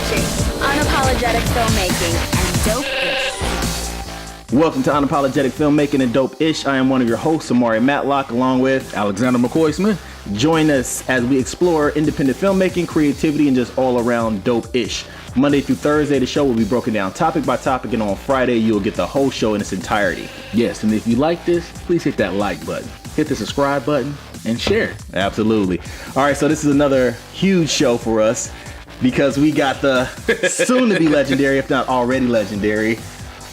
watching Unapologetic Filmmaking and Dope-ish. Welcome to Unapologetic Filmmaking and Dope-ish. I am one of your hosts, Omari Matlock, along with Alexander McCoy-Smith. Join us as we explore independent filmmaking, creativity, and just all around dope-ish. Monday through Thursday, the show will be broken down topic by topic, and on Friday, you'll get the whole show in its entirety. Yes, and if you like this, please hit that like button, hit the subscribe button, and share. Absolutely. All right, so this is another huge show for us because we got the soon-to-be legendary, if not already legendary,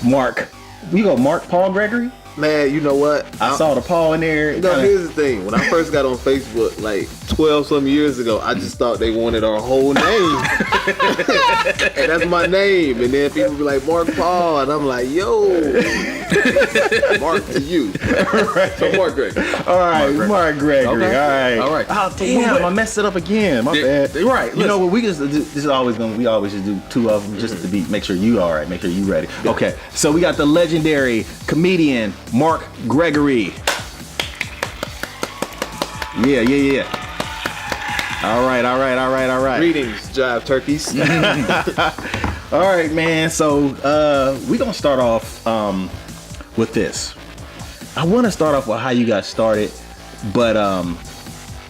Mark. We go Mark Paul Gregory? Man, you know what? I saw the Paul in there. You know, here's the thing. When I first got on Facebook, like 12-some years ago, I just thought they wanted our whole name. And that's my name. And then people be like, Mark Paul. And I'm like, yo. Mark to you. Right. So Mark Gregory. All right, Mark Gregory. Okay. All right. Oh, damn, I messed it up again. My bad. Right. You know what? We just this is always gonna. We always just do two of them just to make sure you all right. Make sure you ready. Yeah. Okay. So we got the legendary comedian Mark Gregory. Yeah. All right. Greetings, jive turkeys. All right, man. So we're gonna start off with this. I want to start off with how you got started, but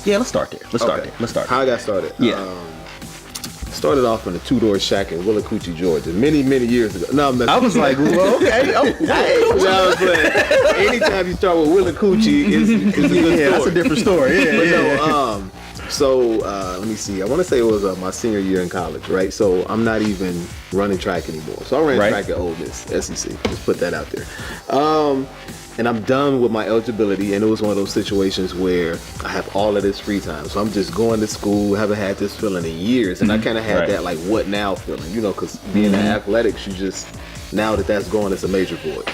yeah, let's start there. Let's start How I got started? Yeah. Started off in a two-door shack in Willacoochee, Georgia, many years ago. No, I was like, well, okay. No, but anytime you start with Willacoochee, it's a good story. That's a different story. So let me see. I want to say it was my senior year in college, right? So I'm not even running track anymore. So I ran track at Ole Miss, SEC. Just put that out there. And I'm done with my eligibility, and it was one of those situations where I have all of this free time. So I'm just going to school, haven't had this feeling in years, and I kind of had that like what now feeling, you know, because being in athletics, you just, now that's gone, it's a major void.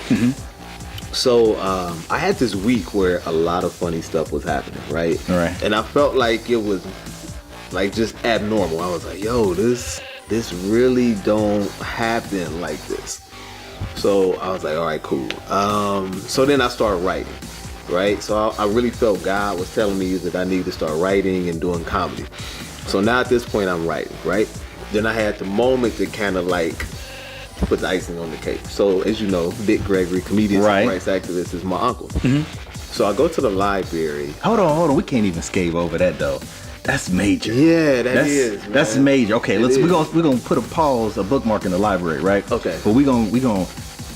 So I had this week where a lot of funny stuff was happening, right? And I felt like it was like just abnormal. I was like, yo, this really don't happen like this. So I was like, all right, cool. So then I started writing, right? So I really felt God was telling me that I needed to start writing and doing comedy. So now at this point I'm writing, right? Then I had the moment to kind of like put the icing on the cake. So as you know, Dick Gregory, comedian, civil rights activist, is my uncle. So I go to the library. Hold on. We can't even skate over that though. That's major. Yeah, that's major. Okay, we're gonna put a bookmark in the library, right? Okay. But we gonna.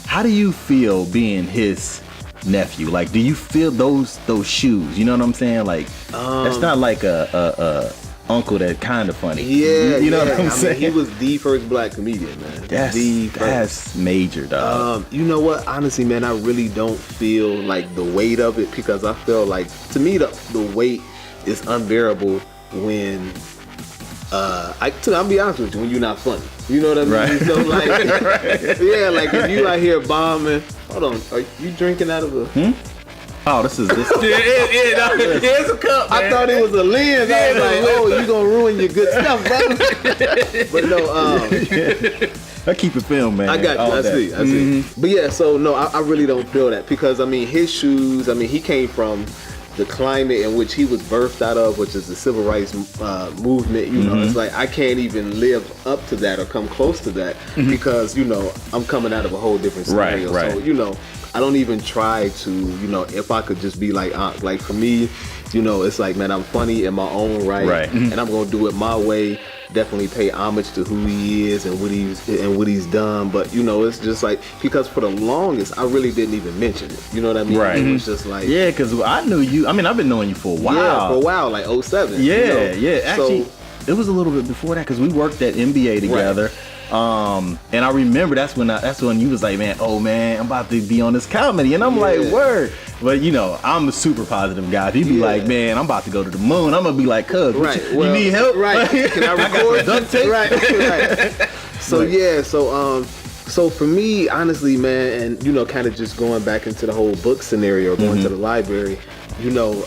How do you feel being his nephew? Like, do you feel those shoes? You know what I'm saying? Like, that's not like a uncle that kind of funny. Yeah, you know what I'm saying? He was the first black comedian, man. That's major, dog. You know what? Honestly, man, I really don't feel like the weight of it, because I feel like, to me, the weight is unbearable when I'll be honest with you, when you're not funny. You know what I mean? Right. So like, yeah, like if you out here bombing, hold on, are you drinking out of a? Oh, this is Here's a cup, man. I thought it was a lens. I was like, oh, you gonna ruin your good stuff, brother. But no, I keep it filmed, man. I got you. I see. But yeah, so no, I really don't feel that, because I mean, his shoes. I mean, he came from the climate in which he was birthed out of, which is the civil rights movement. You know, it's like I can't even live up to that or come close to that, because you know I'm coming out of a whole different scenario. Right. So you know, I don't even try to. You know, if I could just be like for me, you know, it's like, man, I'm funny in my own right, and I'm gonna do it my way. Definitely pay homage to who he is and what he's done. But you know, it's just like, because for the longest I really didn't even mention it. You know what I mean? Right. It was just like, yeah, because I knew you. I mean, I've been knowing you for a while. Yeah, for a while, like 07. Yeah, you know? yeah. Actually, it was a little bit before that, because we worked at NBA together. And I remember that's when you was like, man, I'm about to be on this comedy, and I'm like, word. But you know, I'm a super positive guy. If you be like, man, I'm about to go to the moon, I'm gonna be like, cuz, you need help? Right. Can I record? Duct tape? Right. So for me, honestly, man, and you know, kind of just going back into the whole book scenario, going to the library, you know,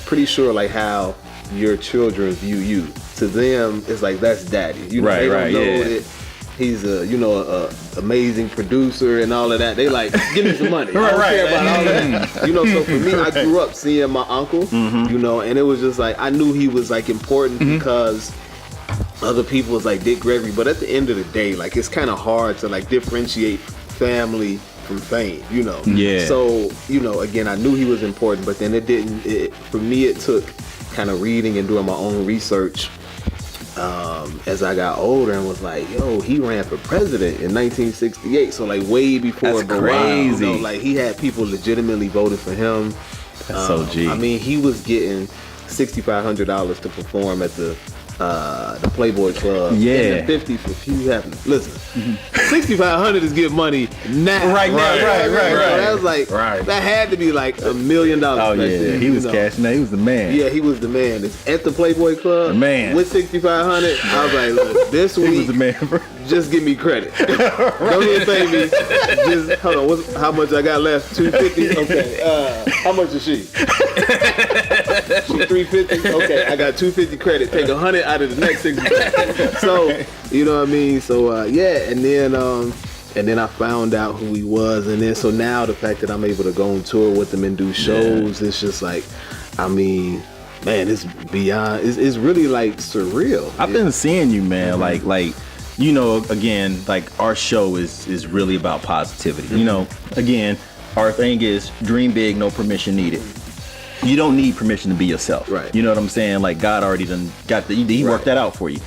pretty sure like how your children view you. To them, it's like, that's daddy. You know, they don't know that he's a amazing producer and all of that. They like, give me some money. I don't care about all of that. You know, so for me, I grew up seeing my uncle, you know, and it was just like, I knew he was like important because other people was like Dick Gregory, but at the end of the day, like it's kind of hard to like differentiate family from fame, you know. Yeah. So, you know, again, I knew he was important, but then for me it took kind of reading and doing my own research as I got older and was like, yo, he ran for president in 1968, so like way before That's crazy. You know, like he had people legitimately voting for him. That's so G. I mean, he was getting $6,500 to perform at the Playboy Club. Yeah. In the 50s for few happen. Listen, $6,500 is good money now. Right. So that was like, that had to be like $1 million. Oh yeah, then, he was cashing out. He was the man. Yeah, he was the man. It's at the Playboy Club. The man. With $6,500. I was like, look, this He week, was the man, bro. just give me credit. Don't even pay me. Just hold on. How much I got left? $250. Okay. How much is she? She $350. Okay, I got $250 credit. Take $100 out of the next $60. So you know what I mean. So yeah, and then I found out who he was, and then so now the fact that I'm able to go on tour with him and do shows, it's just like, I mean, man, it's beyond. It's really like surreal. I've been seeing you, man. Like. You know, again, like our show is really about positivity. You know, again, our thing is dream big, no permission needed. You don't need permission to be yourself. Right. You know what I'm saying? Like God already done got he worked that out for you.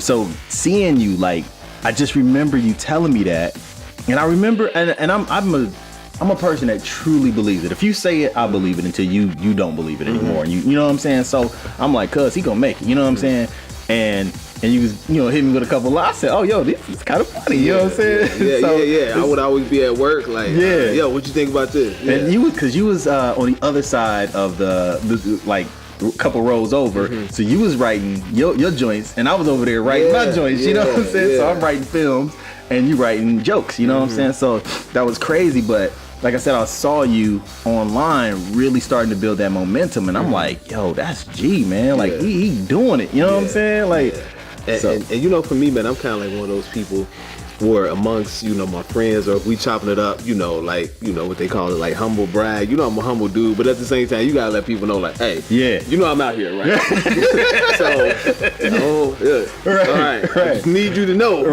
So seeing you, like, I just remember you telling me that, and I remember, and I'm a person that truly believes it. If you say it, I believe it until you don't believe it anymore. And you know what I'm saying? So I'm like, cuz he gonna make it. You know what I'm saying? And you was, you know, hitting me with a couple of lies. I said, oh, yo, this is kind of funny. You know what I'm saying? Yeah. I would always be at work like, yo, what you think about this? Yeah. And you was on the other side of the like a couple rows over. So you was writing your joints, and I was over there writing my joints. You know what I'm saying? So I'm writing films, and you writing jokes. You know what I'm saying? So that was crazy, but. Like I said, I saw you online really starting to build that momentum, and I'm like, yo, that's G, man. Like, he doing it. You know what I'm saying? Like, and you know, for me, man, I'm kind of like one of those people where amongst, you know, my friends, or if we chopping it up, you know, like, you know, what they call it, like humble brag. You know, I'm a humble dude, but at the same time, you gotta let people know, like, hey, you know, I'm out here, right? All right. I just need you to know,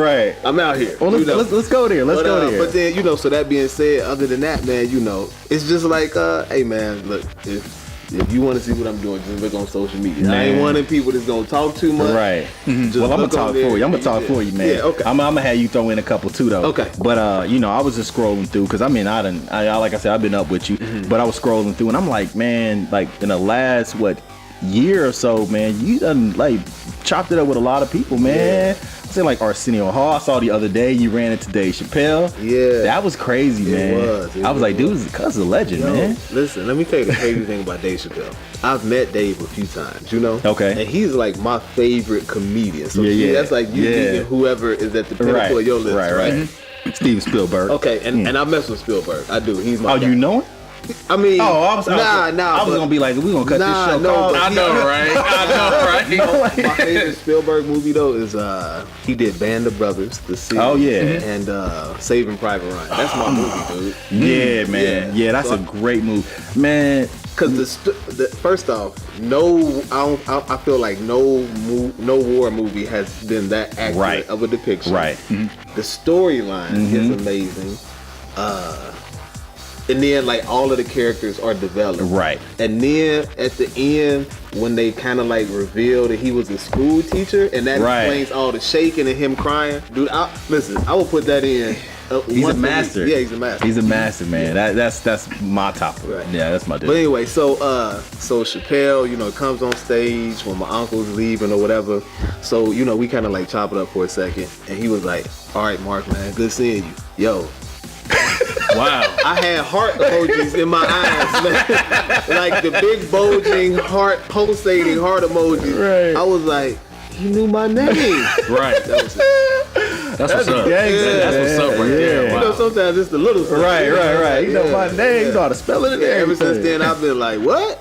I'm out here. Well, let's go there. Let's go there. But then, you know, so that being said, other than that, man, you know, it's just like, hey, man, look, if you want to see what I'm doing, just look on social media. I ain't one of them people that's gonna talk too much. Right. Well, I'm gonna talk for you. I'm gonna talk for you, man. Yeah, okay. I'm gonna have you throw in a couple too, though. Okay. But you know, I was just scrolling through because I mean, I like I said, I've been up with you, but I was scrolling through, and I'm like, man, like in the last year or so, man, you done like chopped it up with a lot of people, man. I said like Arsenio Hall. I saw the other day you ran into Dave Chappelle. Yeah, that was crazy, man. I was like, dude, cuz a legend, man. Listen, let me tell you the crazy thing about Dave Chappelle. I've met Dave a few times, you know. Okay. And he's like my favorite comedian. So that's like you meeting whoever is at the pinnacle of your list, right? Steven Spielberg. Okay, and I mess with Spielberg. I do. He's my guy. You know him? I mean, I was gonna be like, we gonna cut this show. I know, right? You know, my favorite Spielberg movie though is he did Band of Brothers, The Sea. Oh yeah, and Saving Private Ryan. That's my movie, dude. Yeah, man. Yeah, that's a great movie, man. Because first off, I feel like no war movie has been that accurate of a depiction. Right. The storyline is amazing. And then like all of the characters are developed. Right. And then at the end, when they kind of like reveal that he was a school teacher, and that explains all the shaking and him crying. Dude, listen, I will put that in. He's a master. Yeah, he's a master. He's a master, man. That's my top. Right. Yeah, that's my dude. But anyway, so Chappelle, you know, comes on stage when my uncle's leaving or whatever. So, you know, we kind of like chop it up for a second, and he was like, all right, Mark, man, good seeing you. Yo. Wow. I had heart emojis in my eyes, man. Like the big bulging heart, pulsating heart emoji. Right. I was like, he knew my name. Right. That was it. That's what's up. That's what's up right there. Wow. You know, sometimes it's the little stuff. Right. You know my name. You know how to spell it and everything. Ever since then, I've been like, what?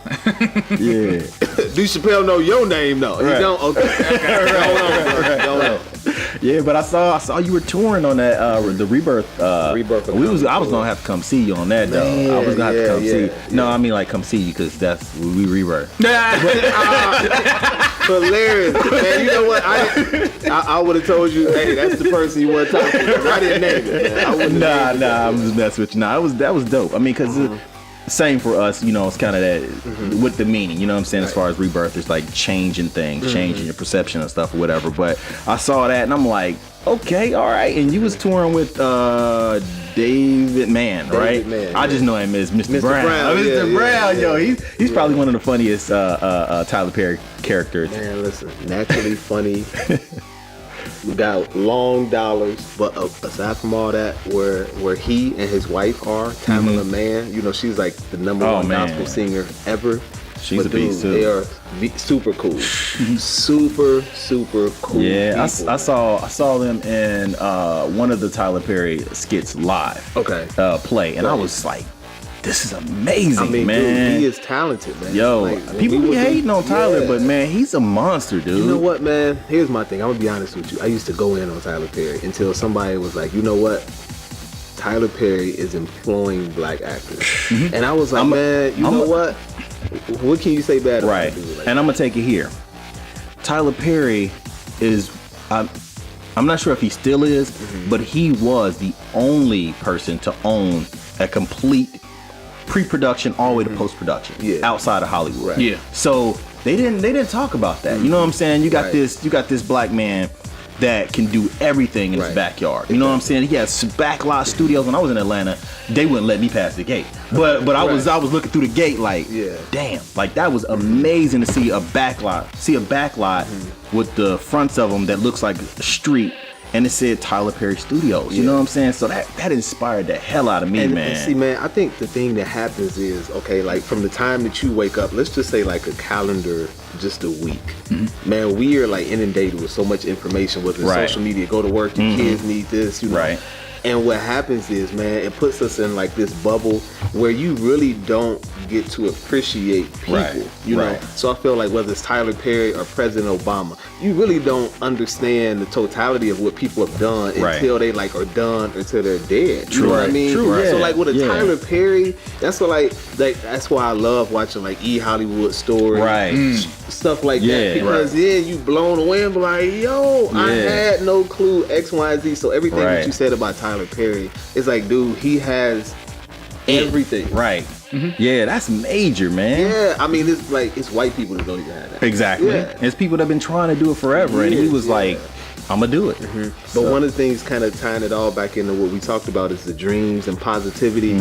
Yeah. Do Chappelle know your name though? He don't? Okay. Don't. Yeah, but I saw you were touring on that the Rebirth. I was gonna have to come see you on that though. Man, I was gonna have to come see. No, I mean like come see you because we Rebirth. hilarious. Man, you know what? I would have told you, hey, that's the person you want to talk to. I didn't name it, man. I wouldn't have Nah, I'm just messing with you. Nah, that was dope. I mean, because same for us, you know, it's kind of that with the meaning, you know what I'm saying, as far as rebirth, it's like changing things, changing your perception and stuff or whatever. But I saw that and I'm like, okay, all right. And you was touring with David Mann, right? Mann, I just know him as Mr. Brown. Mr. Brown, yo, he's probably one of the funniest Tyler Perry characters. Man, listen, naturally funny. We got long dollars, but aside from all that, where he and his wife are, Tamala Mann, you know, she's like the number one gospel singer ever. She's a beast too. They are super cool, super cool. Yeah, people, I saw them in one of the Tyler Perry skits live. Okay. Play, and I was like, this is amazing, I mean, man. Dude, he is talented, man. Yo, like, people be hating on Tyler, but man, he's a monster, dude. You know what, man? Here's my thing. I'm gonna be honest with you. I used to go in on Tyler Perry until somebody was like, you know what? Tyler Perry is employing black actors, and I was like, man, you know what? What can you say bad about right? Like, and I'm gonna take it here. Tyler Perry is. I'm not sure if he still is, but he was the only person to own a complete pre-production all the way to post-production outside of Hollywood. Right. Yeah. So they didn't talk about that. You know what I'm saying? You got this black man that can do everything in his backyard. You know what I'm saying? He has backlot studios. When I was in Atlanta, they wouldn't let me pass the gate. But I was looking through the gate like, damn, like that was amazing to see a backlot with the fronts of them that looks like a street. And it said Tyler Perry Studios. You know what I'm saying? So that inspired the hell out of me, man. And see, man, I think the thing that happens is, okay, like from the time that you wake up, let's just say like a calendar, just a week. Man, we are like inundated with so much information, whether it's social media, go to work, your kids need this, you know. Right. And what happens is, man, it puts us in like this bubble where you really don't get to appreciate people, you know? So I feel like whether it's Tyler Perry or President Obama, you really don't understand the totality of what people have done until they like are done, until they're dead. You know what I mean? So like with a Tyler Perry, that's what like that's why I love watching like Hollywood stories, stuff like that, because then you blown away and be like, yo, I had no clue X, Y, and Z. So everything that you said about Tyler Perry, it's like, dude, he has everything. Yeah, that's major, man. Yeah, I mean, it's like it's white people that don't even have that. Exactly. It's people that have been trying to do it forever, and he was like, I'm gonna do it. But one of the things kind of tying it all back into what we talked about is the dreams and positivity.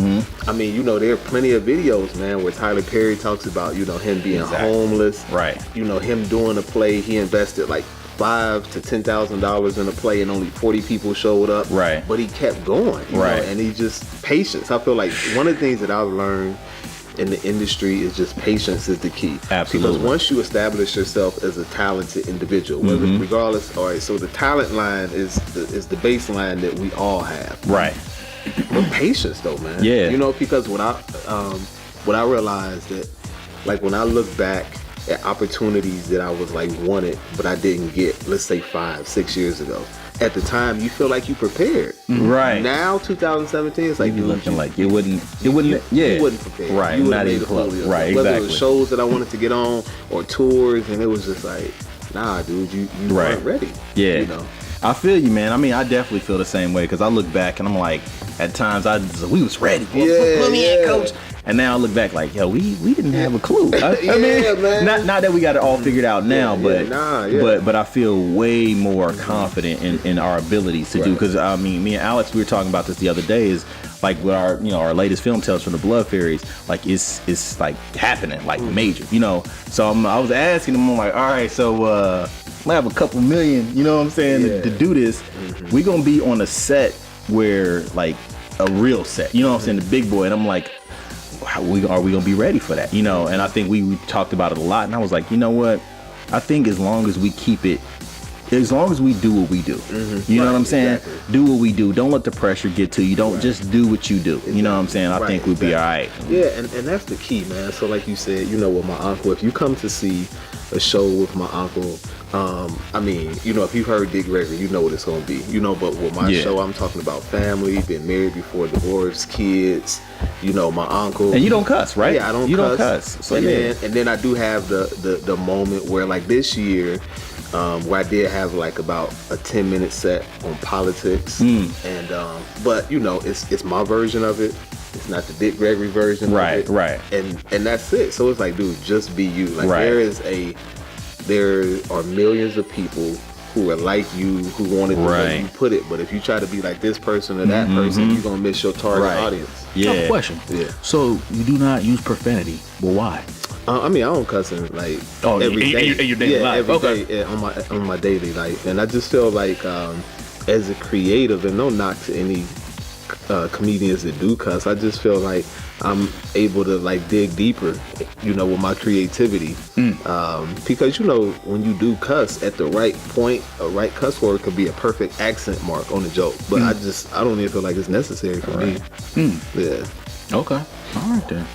I mean, you know, there are plenty of videos, man, where Tyler Perry talks about, you know, him being homeless. You know, him doing a play, he invested like $5,000 to $10,000 in a play and only 40 people showed up. But he kept going. You know, and he just patience. I feel like one of the things that I've learned in the industry is just patience is the key. Absolutely. Because once you establish yourself as a talented individual, whether regardless, all right, so the talent line is the baseline that we all have. But patience though, man. You know, because what I realized that, like when I look back at opportunities that I was like wanted, but I didn't get, let's say 5-6 years ago. At the time, you feel like you prepared. Now, 2017, it's like you looking like you wouldn't prepare. You wouldn't not even close. Whether it was shows that I wanted to get on or tours, and it was just like, nah, dude, you weren't ready. You know. I feel you, man. I mean, I definitely feel the same way because I look back and I'm like, at times we was ready. Put me in, coach. And now I look back like, yo, we didn't have a clue. I mean, man. Not that we got it all figured out now, but I feel way more confident in our abilities to do. Because I mean, me and Alex, we were talking about this the other day. Is like with our latest film Tales from the Blood Fairies, like it's like happening, like major, you know. So I was asking him, I'm like, all right, so I have a couple million, you know what I'm saying, to do this. We gonna be on a set where like a real set, you know what I'm saying, the big boy, and I'm like, are we gonna be ready for that, you know? And I think we talked about it a lot, and I was like, you know what, I think as long as we keep it, as long as we do what we do, you know what I'm saying, do what we do, don't let the pressure get to you, don't just do what you do, you know what I'm saying, I think we'll be all right. And that's the key, man. So like you said, you know, with my uncle, if you come to see a show with my uncle. I mean, you know, if you've heard Dick Gregory, you know what it's gonna be. You know, but with my show, I'm talking about family, been married before, divorced, kids. You know, my uncle. And you don't cuss, right? Yeah, I don't. You cuss. don't cuss. So and then I do have the moment where, like this year, where I did have like about a 10-minute set on politics, and but you know, it's my version of it. It's not the Dick Gregory version of it. Right. And that's it. So it's like, dude, just be you. Like there are millions of people who are like you, who wanted to let you put it. But if you try to be like this person or that person, you're gonna miss your target audience. I have a question. Yeah. So you do not use profanity. Well, why? I mean, I don't cuss in like every day. In your daily life. Every day on my daily life, and I just feel like as a creative, and no knock to any comedians that do cuss, I just feel like I'm able to like dig deeper, you know, with my creativity, because you know, when you do cuss at the right point, a right cuss word could be a perfect accent mark on a joke, but I don't even feel like it's necessary for me. Yeah. Okay. All right then.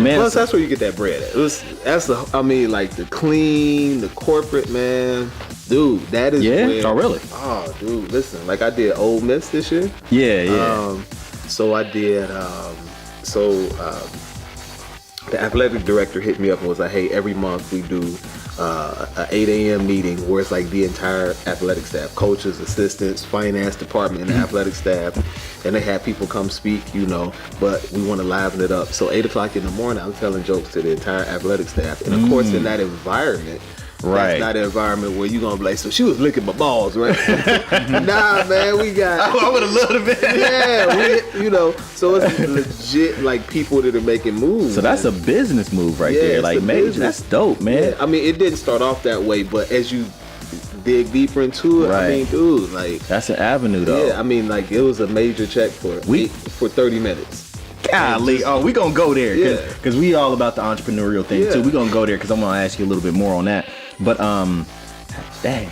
Man, plus that's where you get that bread at. Like the clean, the corporate, man. Dude, that is where, oh really? Oh, dude, listen, like I did Ole Miss this year. So I did the athletic director hit me up and was like, hey, every month we do a 8 a.m. meeting where it's like the entire athletic staff, coaches, assistants, finance department, and the athletic staff, and they have people come speak, you know, but we want to liven it up. So 8 o'clock in the morning, I'm telling jokes to the entire athletic staff, and of course in that environment, that's not an environment where you're gonna be like, so she was licking my balls, right? Nah, man, we got. I would have loved it. Yeah, you know, so it's legit like people that are making moves. So that's a business move right there. Like, man, that's dope, man. Yeah, I mean, it didn't start off that way, but as you dig deeper into it, I mean, dude, like that's an avenue, though. Yeah, I mean, like it was a major check for 30 minutes. Golly, we gonna go there because we all about the entrepreneurial thing too. We gonna go there because I'm gonna ask you a little bit more on that. But dang,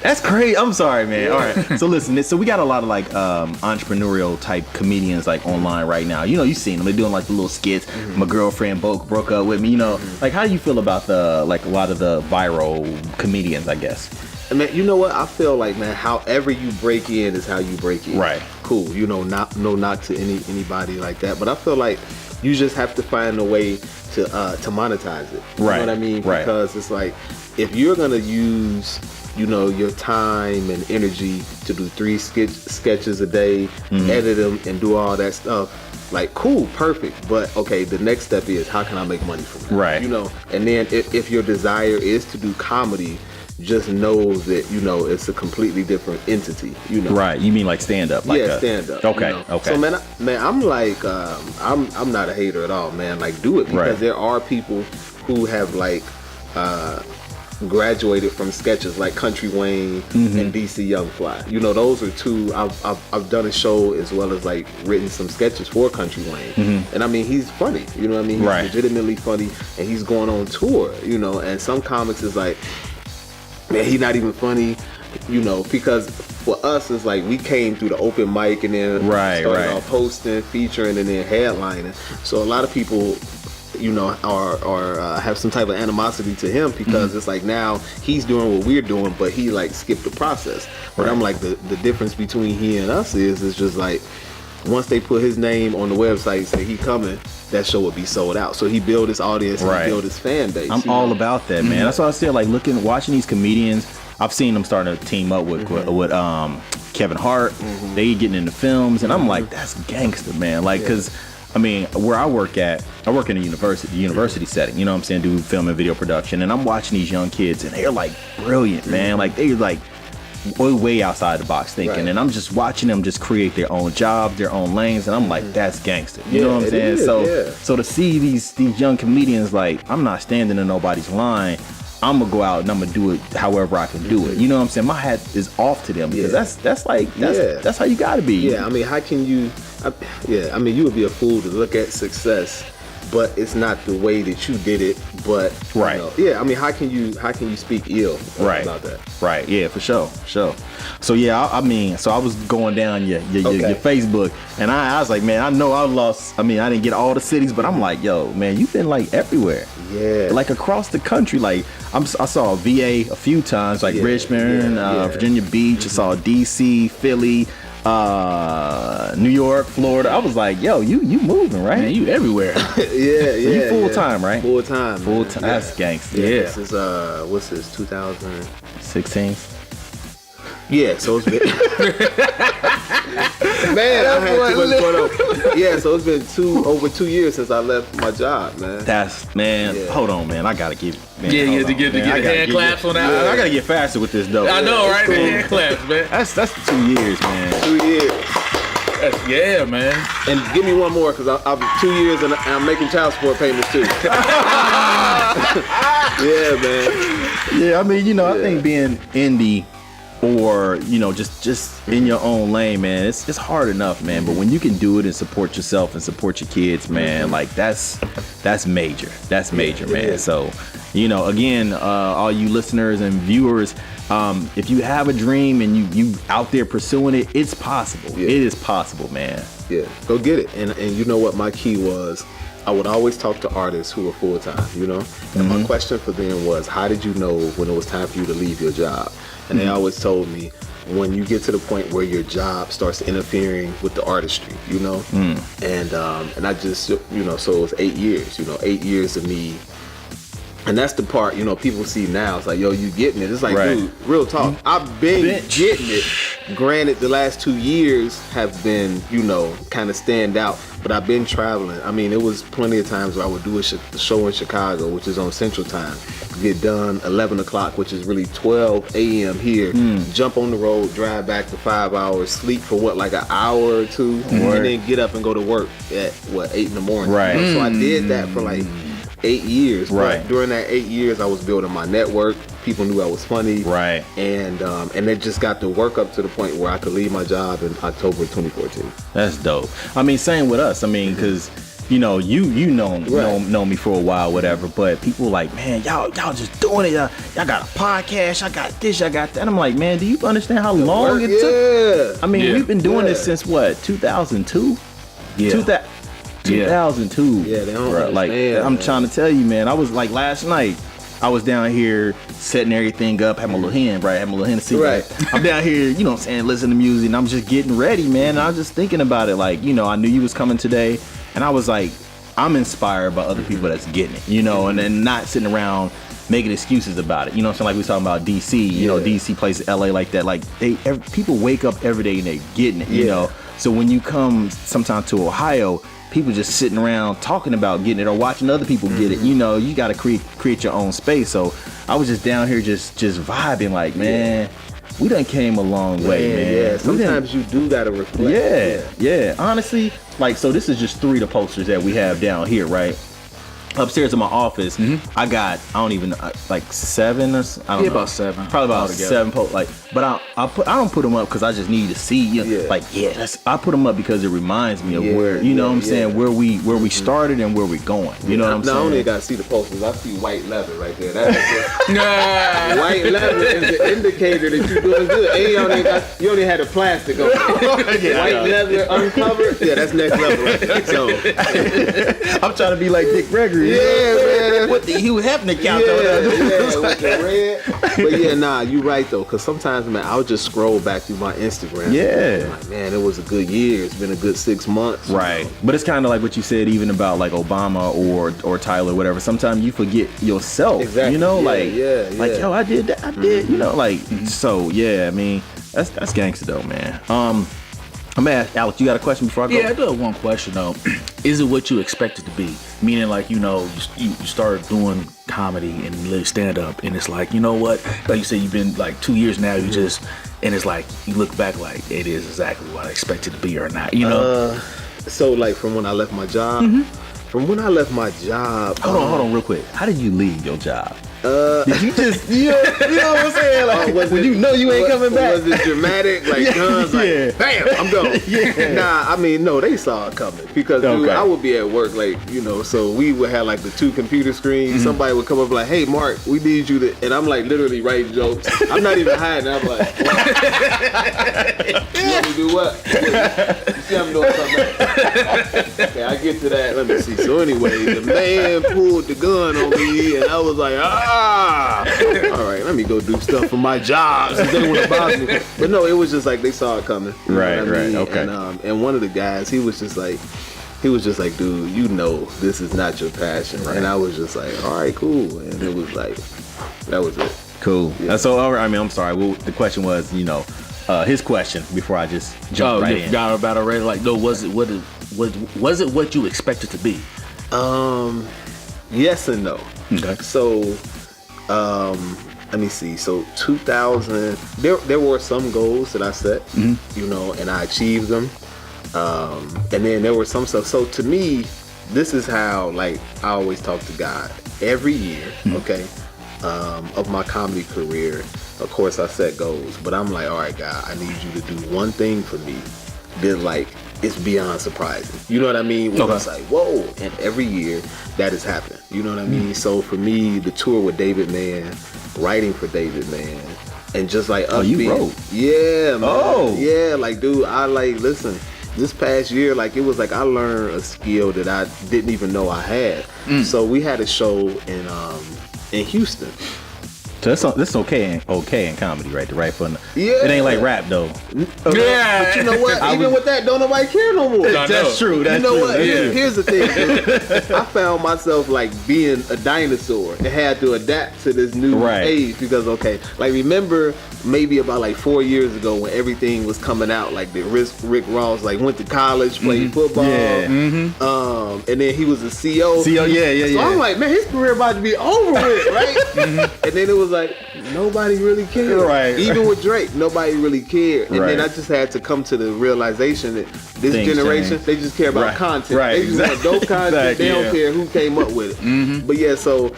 that's crazy. I'm sorry, man. All right, so listen, so we got a lot of like entrepreneurial type comedians like online right now. You know, you seen them. They're doing like the little skits. My girlfriend broke up with me. You know, like how do you feel about the like a lot of the viral comedians? I guess. And man, you know what? I feel like, man, however you break in is how you break in. Right. Cool. You know, no knock to anybody like that. But I feel like you just have to find a way to monetize it. You know what I mean? Right. Because it's like, if you're gonna use, you know, your time and energy to do 3 sketches a day, edit them and do all that stuff, like cool, perfect. But okay, the next step is how can I make money from that? Right. You know, and then if your desire is to do comedy, just know that, you know, it's a completely different entity, you know. Right. You mean like stand up? Like stand up. Okay. You know? Okay. So man, I'm like, I'm not a hater at all, man. Like, do it because there are people who have like graduated from sketches like Country Wayne and DC Young Fly. You know, those are two. I've done a show as well as like written some sketches for Country Wayne, and I mean he's funny. You know what I mean? He's legitimately funny, and he's going on tour. You know, and some comics is like, man, he's not even funny, you know, because for us, it's like we came through the open mic and then started off hosting, featuring, and then headlining. So a lot of people, you know, are have some type of animosity to him because it's like now he's doing what we're doing, but he like skipped the process. But I'm like, the difference between he and us is just like, once they put his name on the website, say he coming, that show would be sold out. So he built his audience and he built his fan base. I'm all about that, man. That's why I said, like, watching these comedians, I've seen them starting to team up with Kevin Hart. They getting into films, and I'm like, that's gangster, man. Like, because I mean, where I work in a university setting. You know what I'm saying? Do film and video production, and I'm watching these young kids, and they're like brilliant, man. Like they're like way outside the box thinking, and I'm just watching them just create their own job, their own lanes, and I'm like, that's gangster. You know what I'm saying? So to see these young comedians, like, I'm not standing in nobody's line. I'm gonna go out and I'm gonna do it however I can do it. You know what I'm saying? My hat is off to them because that's how you gotta be. Yeah, I mean, how can you? I mean, you would be a fool to look at success but it's not the way that you did it. But right, yeah. I mean, how can you speak ill about that? Right, yeah, for sure. So yeah, I mean, so I was going down your Facebook, and I was like, man, I know I lost. I mean, I didn't get all the cities, but I'm like, yo, man, you've been like everywhere. Yeah, like across the country. Like I saw VA a few times, like Richmond, Virginia Beach. I saw DC, Philly. New York, Florida. I was like, yo, you moving, right? Man, you everywhere. yeah. You full time, right? Full time. That's gangster. Yeah. This is what's this? 2016. Yeah, so it's been man, I had too much going on. Yeah, so it's been over 2 years since I left my job, man. Hold on, man. I gotta give. Man, to get hand claps on that. I gotta get faster with this dope. I know, right? Cool. Hand claps, man. That's 2 years, man. 2 years. Yeah, man. And give me one more, because I'm 2 years and I'm making child support payments too. Yeah, man. Yeah, I mean, I think being indie, or just in your own lane, man, it's hard enough, man, but when you can do it and support yourself and support your kids, man, like that's major, man. So again, all you listeners and viewers, if you have a dream and you out there pursuing it, it's possible. It is possible, man. Yeah, go get it. And you know what my key was? I would always talk to artists who were full-time, and my question for them was, how did you know when it was time for you to leave your job? And they always told me, when you get to the point where your job starts interfering with the artistry, and I just, so it was 8 years, 8 years of me. And that's the part, people see now. It's like, yo, you getting it. It's like, dude, real talk. I've been getting it. Granted, the last 2 years have been, kind of stand out. But I've been traveling. I mean, it was plenty of times where I would do a show in Chicago, which is on Central Time. Get done 11 o'clock, which is really 12 a.m. here. Jump on the road, drive back for 5 hours, sleep for like an hour or two, and then get up and go to work at 8 in the morning. Right. So I did that for like 8 years. Right. But during that 8 years, I was building my network. People knew I was funny. Right. And it just got to work up to the point where I could leave my job in October 2014. That's dope. I mean, same with us. I mean, because you know me for a while, whatever. But people like, man, y'all just doing it. Y'all got a podcast. I got this. I got that. I'm like, man, do you understand how long it took? I mean, we've been doing this since what, 2002? Yeah. 2002. Yeah, they don't understand, like, I'm trying to tell you, man. I was like, last night, I was down here setting everything up, had my little hand, right? Had my little Hennessy, right? I'm down here, you know what I'm saying, listening to music, and I'm just getting ready, man. And I was just thinking about it, like, I knew you was coming today, and I was like, I'm inspired by other people that's getting it, and then not sitting around making excuses about it. You know what I'm saying? Like we was talking about DC, DC plays LA like that. Like people wake up every day and they're getting it, you know? So when you come sometimes to Ohio, people just sitting around talking about getting it or watching other people get it. You got to create your own space. So I was just down here just vibing, like, man, we done came a long way, man. Yeah, sometimes you do got to reflect. Yeah. Honestly, like, so this is just 3 of the posters that we have down here, right? Upstairs in my office, I got, I don't even know, like 7 or I don't know. About 7. Probably about 7 but I don't put them up because I just need to see, I put them up because it reminds me of where, you know what I'm saying, where we started and where we're going. You know what I'm saying? Not only got to see the posters, I see white leather right there. That's white leather is the indicator that you're doing good. And you only had the plastic on it. White leather uncovered. Yeah, that's next level right there. So I'm trying to be like Dick Gregory. Yeah, man. With the Hugh Hefner couch over there. With the red. But you right though, because sometimes, man, I'll just scroll back through my Instagram. Yeah. Like, man, it was a good year. It's been a good 6 months. Right. But it's kind of like what you said, even about like Obama or Tyler, whatever. Sometimes you forget yourself. Exactly. Like, yo, I did that. I did. So yeah. I mean, that's gangster though, man. I'm gonna ask Alex, you got a question before I go? Yeah, I do have one question though. Is it what you expect it to be? Meaning, like, you started doing comedy and stand up, and it's like, you know what? Like you said, you've been like 2 years now. You just, and it's like you look back, like it is exactly what I expected it to be, or not. So like from when I left my job. From when I left my job. Hold on, real quick. How did you leave your job? Did you just, you know what I'm saying? Like, when you know you ain't coming back. Was it dramatic? Like, guns, like, bam, I'm gone. Nah, I mean, no, they saw it coming. Because, dude, I would be at work, like, you know, so we would have, like, the 2 computer screens. Somebody would come up like, hey, Mark, we need you to, and I'm, like, literally writing jokes. I'm not even hiding. I'm like, you want me to do what? You see I'm doing something else. Okay, I get to that. Let me see. So anyway, the man pulled the gun on me, and I was like, all right, let me go do stuff for my job since they want to bother me. But no, it was just like they saw it coming. Right, okay. And one of the guys, he was just like, dude, you know this is not your passion. Right. And I was just like, all right, cool. And it was like, that was it. Cool. Yeah. So, I mean, I'm sorry. Well, the question was, you know, his question before I just jumped right in. Forgot about it already. Like, no, was it what you expected to be? Yes and no. Okay. So, let me see. So 2000, there were some goals that I set, you know, and I achieved them. And then there were some stuff. So to me, this is how, like, I always talk to God every year. Okay. Of my comedy career, of course I set goals, but I'm like, all right, God, I need you to do one thing for me that, like, it's beyond surprising. You know what I mean? When it's like, whoa, and every year that has happened. You know what I mean? So for me, the tour with David Mann, writing for David Mann, and just like us wrote? Yeah, man. Yeah, like, dude, I like, listen, this past year, like, it was like I learned a skill that I didn't even know I had. So we had a show in Houston. So this is okay in comedy, right? To write fun. Yeah. It ain't like rap though. Yeah. But you know what? Even with that, don't nobody care no more. That's true. That's you know true. what? Here's the thing, dude. I found myself like being a dinosaur and had to adapt to this new age because like remember maybe about like 4 years ago when everything was coming out, like the Rick Ross like went to college, played football, and then he was a CO. So I'm like, man, his career about to be over with, right? And then it was like nobody really cared. Right. Even with Drake, nobody really cared. And then I just had to come to the realization that this generation, they just care about content. They just want dope content. They don't care who came up with it. But yeah, so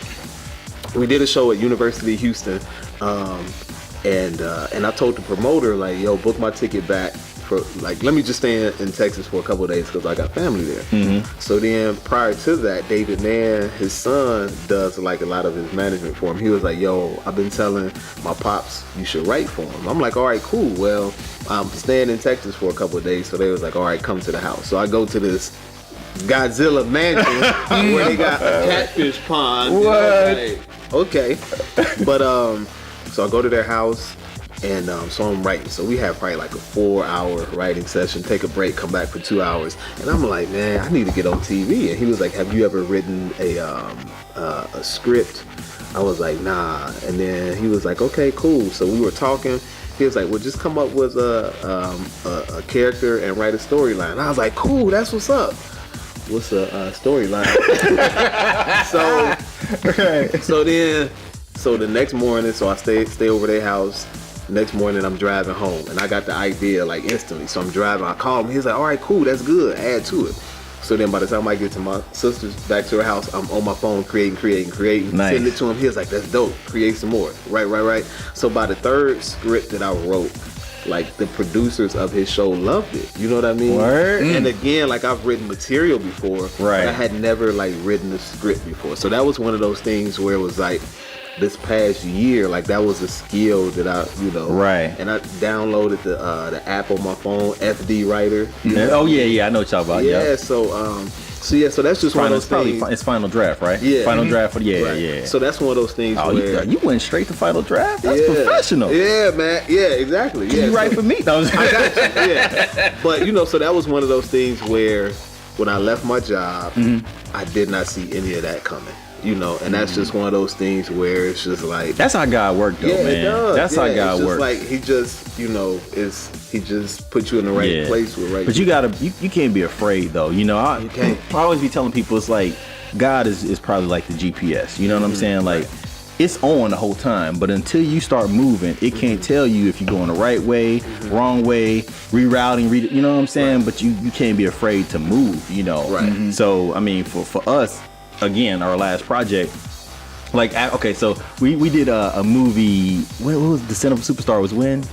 we did a show at University of Houston. And I told the promoter, like, yo, book my ticket back for, like, let me just stay in Texas for a couple of days because I got family there. So then prior to that, David Mann, his son, does like a lot of his management for him. He was like, yo, I've been telling my pops you should write for him. I'm like, all right, cool. Well, I'm staying in Texas for a couple of days. So they was like, all right, come to the house. So I go to this Godzilla mansion where they got a catfish pond. What? Like, okay. But so I go to their house. And so I'm writing. So we have probably like a 4-hour writing session, take a break, come back for 2 hours. And I'm like, man, I need to get on TV. And he was like, have you ever written a script? I was like, nah. And then he was like, okay, cool. So we were talking. He was like, well, just come up with a character and write a storyline. I was like, cool, that's what's up. What's a storyline? So the next morning, so I stay over their house. Next morning, I'm driving home, and I got the idea like instantly. So I'm driving, I called him. He's like, all right, cool, that's good, add to it. So then by the time I get to my sister's, back to her house, I'm on my phone creating, nice. Sending it to him. He was like, that's dope, create some more. Right. So by the third script that I wrote, like the producers of his show loved it. You know what I mean? Word. And again, like I've written material before, but I had never like written a script before. So that was one of those things where it was like, this past year, like that was a skill that I, and I downloaded the app on my phone, FD Writer. Oh yeah, I know what you're talking about. Yeah, so that's just one of those things. It's Final Draft, right? Yeah, Final Draft. Yeah, right. yeah. So that's one of those things where you went straight to Final Draft. That's professional. Yeah, man. Yeah, exactly. Yeah, you write for me. No, I got you. Yeah, but so that was one of those things where when I left my job, I did not see any of that coming. And that's just one of those things where it's just like that's how God worked, though, man. It does. That's how God works. Like he just, he just put you in the right place with right. But you can't be afraid, though. You can't. I always be telling people it's like God is probably like the GPS. You know what I'm saying? Like it's on the whole time, but until you start moving, it can't tell you if you're going the right way, wrong way, rerouting. You know what I'm saying? Right. But you can't be afraid to move. Right. So I mean, for us. Again, our last project, Like, okay, so we did a movie. What was Descent of a Superstar? Was when?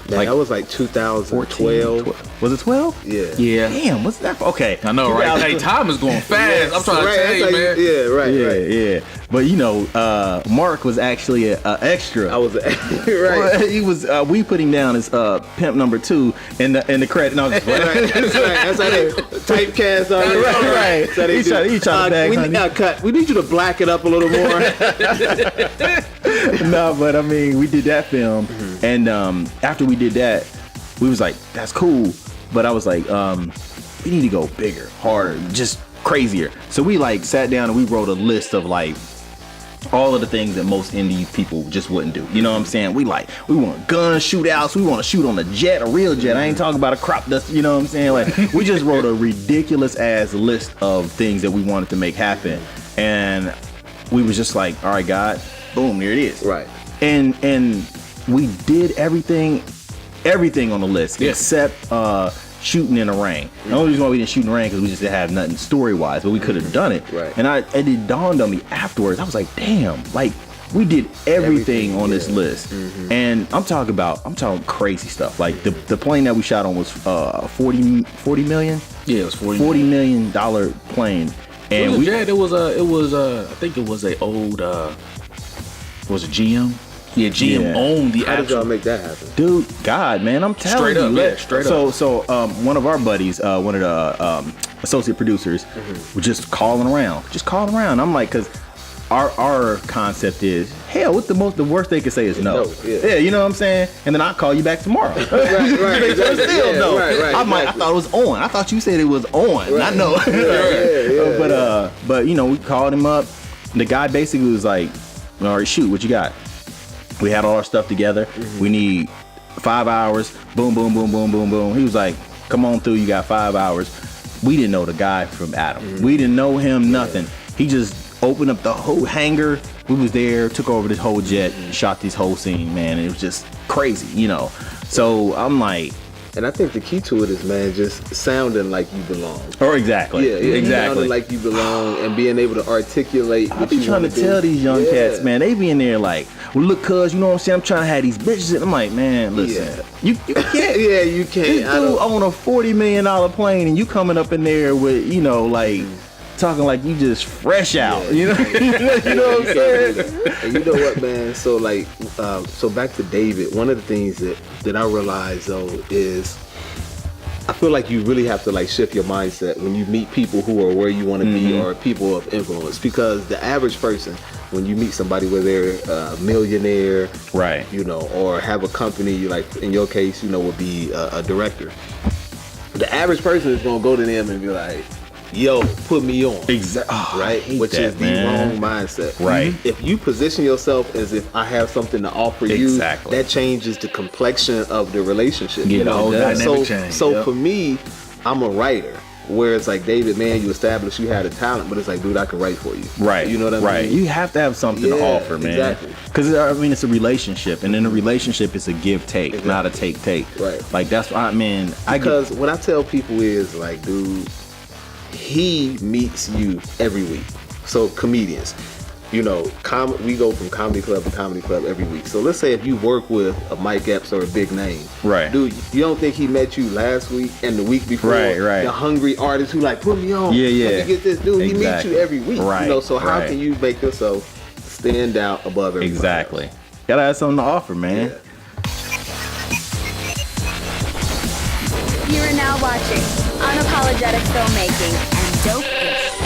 Man, Like that was like 2012. Was it 12? Yeah. Yeah. Damn, what's that? Okay. I know, right? Hey, time is going fast. I'm trying to tell you, man. Yeah, right, Yeah, right. yeah. But you know, Mark was actually an extra. I was right. He was. We put him down as pimp number 2 in the credit. No, just Right, that's right. That's how they typecast on it. Right. So they He tried to bag, honey. cut. We need you to black it up a little more. No, but I mean, we did that film, and after we did that, we was like, that's cool. But I was like, we need to go bigger, harder, just crazier. So we like sat down and we wrote a list of like all of the things that most indie people just wouldn't do. You know what I'm saying? We want gun shootouts. We want to shoot on a jet, a real jet. I ain't talking about a crop dust. You know what I'm saying? Like, we just wrote a ridiculous ass list of things that we wanted to make happen, and we was just like, all right, God, boom, there it is. Right. And we did everything on the list except shooting in the rain. The only reason why we didn't shoot in the rain because we just didn't have nothing story wise, but we could have done it. Right. And it dawned on me afterwards. I was like, damn, like we did everything on this list. And I'm talking crazy stuff. Like the plane that we shot on was 40 million. Yeah, it was $40 million plane. And it was I think it was a old was it GM? Yeah, GM owned the How did y'all actual. make that happen? dude, God, man, I'm telling Straight up, you. yeah, straight up. So one of our buddies, one of the associate producers, was just calling around. I'm like, because our concept is, hell, what's the worst they could say is no. Yeah. You know what I'm saying? And then I'll call you back tomorrow. Right, They exactly. still Yeah, no. right, I thought it was on. I thought you said it was on. Right. I know. Yeah. But you know, we called him up. The guy basically was like, all right, shoot, what you got? We had all our stuff together. We need 5 hours. Boom, boom, boom, boom, boom, boom. He was like, come on through. You got 5 hours. We didn't know the guy from Adam. We didn't know him, nothing. He just opened up the whole hangar. We was there, took over this whole jet, shot this whole scene, man. It was just crazy, you know. So I'm like, And I think the key to it is, man, just sounding like you belong. exactly. Sounding like you belong and being able to articulate. I be trying to tell these young cats, man, they be in there like, well, look, cuz, you know what I'm saying? I'm trying to have these bitches. And I'm like, man, listen, you can't. Yeah, you can't. This dude on a $40 million plane and you coming up in there with, you know, like, talking like you just fresh out. You know, you know what I'm saying? And you know what, man? So like, so back to David. One of the things that I realized though is, I feel like you really have to like shift your mindset when you meet people who are where you want to be or people of influence. Because the average person, when you meet somebody where they're a millionaire, Right, you know, or have a company, like in your case, you know, would be a director. The average person is gonna go to them and be like, yo, put me on. exactly. Right? Which is the wrong mindset. Right. If you position yourself as if I have something to offer you, that changes the complexion of the relationship. Yeah, the whole dynamic change. So for me, I'm a writer. Where it's like, David, man, you established you had a talent, but it's like, dude, I can write for you. Right. You know what I mean? Right. You have to have something to offer, man. Exactly. Because, I mean, it's a relationship. And in a relationship, it's a give-take, not a take-take. Right. Like, that's what I mean. Because what I tell people is, like, dude, he meets you every week. So comedians, you know, we go from comedy club to comedy club every week. So let's say if you work with a Mike Epps or a big name, Right. Dude, you don't think he met you last week and the week before? Right. The hungry artist who like, put me on. Yeah. Let me get this dude. He meets you every week. Right. You know, so how Right. can you make yourself stand out above everybody Exactly. else? Gotta have something to offer, man. Yeah. You are now watching Unapologetic Filmmaking and Dope-ish.